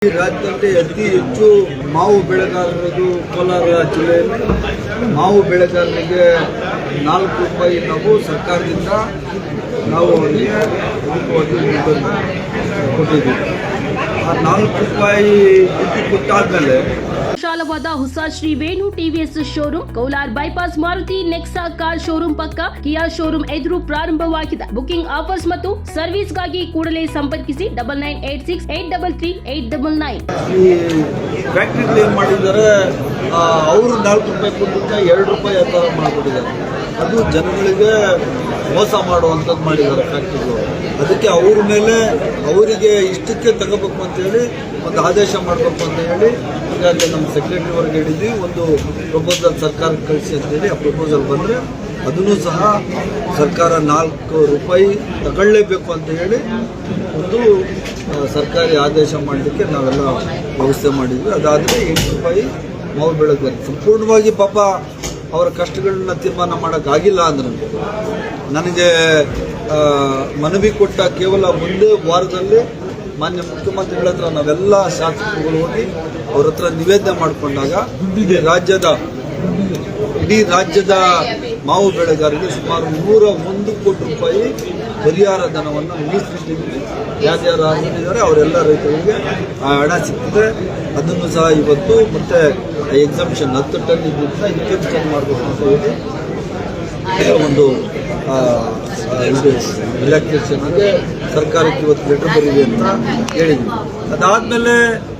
ಈ ರಾಜ್ಯದಲ್ಲಿ ಅತಿ ಹೆಚ್ಚು ಮಾವು ಬೆಳೆಗಾರರದು ಕೋಲಾರ ಜಿಲ್ಲೆಯಲ್ಲಿ ಮಾವು ಬೆಳೆಗಾರರಿಗೆ 4 ರೂಪಾಯಿ ನಾವು ಸರ್ಕಾರದಿಂದ ನಾವು ಅವರಿಗೆ ದುಡ್ಡನ್ನು ಕೊಟ್ಟಿದ್ದೀವಿ. ಆ 4 ರೂಪಾಯಿ ದುಡ್ಡು ಕೊಟ್ಟಾದ್ಮೇಲೆ ವಿಶಾಲವಾದ ಹೊಸ Shri Venu TVS showroom Kaular bypass Maruti Nexa car showroom ಪಕ್ಕ ಕಿಯಾ ಶೋರೂಮ್ ಎದುರು ಪ್ರಾರಂಭವಾಗಿದೆ. ಬುಕಿಂಗ್ ಆಫರ್ಸ್ ಮತ್ತು ಸರ್ವಿಸ್ಗಾಗಿ ಕೂಡಲೇ ಸಂಪರ್ಕಿಸಿ 9986833899. ಈ ಫ್ಯಾಕ್ಟ್ರಿಗಳು ಏನು ಮಾಡಿದ್ದಾರೆ, ಅವರು 4 ರೂಪಾಯಿ ಕೊಟ್ಟಿದ್ದ 2 ರೂಪಾಯಿ ಆ ಥರ ಮಾಡಿಬಿಟ್ಟಿದ್ದಾರೆ. ಅದು ಜನಗಳಿಗೆ ಮೋಸ ಮಾಡುವಂಥದ್ದು ಮಾಡಿದ್ದಾರೆ ಫ್ಯಾಕ್ಟ್ರಿಗಳು. ಅದಕ್ಕೆ ಅವ್ರ ಮೇಲೆ ಅವರಿಗೆ ಇಷ್ಟಕ್ಕೆ ತಗೋಬೇಕು ಅಂತೇಳಿ ಒಂದು ಆದೇಶ ಮಾಡಬೇಕು ಅಂತ ಹೇಳಿ ಈಗಾಗಲೇ ನಮ್ಮ ಸೆಕ್ರೆಟರಿ ಅವ್ರಿಗೆ ಹೇಳಿದ್ವಿ. ಒಂದು ಪ್ರಪೋಸಲ್ ಸರ್ಕಾರಕ್ಕೆ ಕಳಿಸಿ ಅಂತೇಳಿ ಆ ಪ್ರಪೋಸಲ್ ಬಂದರೆ ಅದನ್ನು ಸಹ ಸರ್ಕಾರ 4 ರೂಪಾಯಿ ತಗೊಳ್ಳೇಬೇಕು ಅಂತ ಹೇಳಿ ಒಂದು ಸರ್ಕಾರಿ ಆದೇಶ ಮಾಡಲಿಕ್ಕೆ ನಾವೆಲ್ಲ ವ್ಯವಸ್ಥೆ ಮಾಡಿದ್ವಿ. ಅದಾದರೆ 8 ರೂಪಾಯಿ ಮಾವು ಬೆಳೆದ ಸಂಪೂರ್ಣವಾಗಿ ಪಾಪ ಅವರ ಕಷ್ಟಗಳನ್ನ ತೀರ್ಮಾನ ಮಾಡೋಕ್ಕಾಗಿಲ್ಲ ಅಂದ್ರೆ ನನಗೆ ಮನವಿ ಕೊಟ್ಟ ಕೇವಲ ಒಂದೇ ವಾರದಲ್ಲಿ ಮಾನ್ಯ ಮುಖ್ಯಮಂತ್ರಿಗಳ ಹತ್ರ ನಾವೆಲ್ಲ ಶಾಸಕರುಗಳು ಹೋಗಿ ಅವ್ರ ಹತ್ರ ನಿವೇದನೆ ಮಾಡಿಕೊಂಡಾಗ ಇಡೀ ರಾಜ್ಯದ ಮಾವು ಬೆಳೆಗಾರರಿಗೆ ಸುಮಾರು 101 ಕೋಟಿ ರೂಪಾಯಿ ಪರಿಹಾರ ಧನವನ್ನು ಮೀಸಲಿಟ್ಟಿದ್ದೀವಿ. ಯಾರ್ಯಾರು ಆಗಿದ್ದಾರೆ ಅವರೆಲ್ಲ ರೈತರಿಗೆ ಆ ಹಣ ಸಿಕ್ಕಿದೆ. ಅದನ್ನು ಸಹ ಇವತ್ತು ಮತ್ತೆ ಎಕ್ಸಾಮಿಷನ್ 10 ಟನ್ ಇದ್ದಿದ್ದನ್ನ 20 ಟನ್ ಮಾಡಬೇಕು ಅಂತ ಹೇಳಿ ಒಂದು ಇಲಾಖೆ ಸರ್ಕಾರಕ್ಕೆ ಇವತ್ತು ಲೆಟರ್ ಬರಿದೆ ಅಂತ ಹೇಳಿದ್ವಿ. ಅದಾದಮೇಲೆ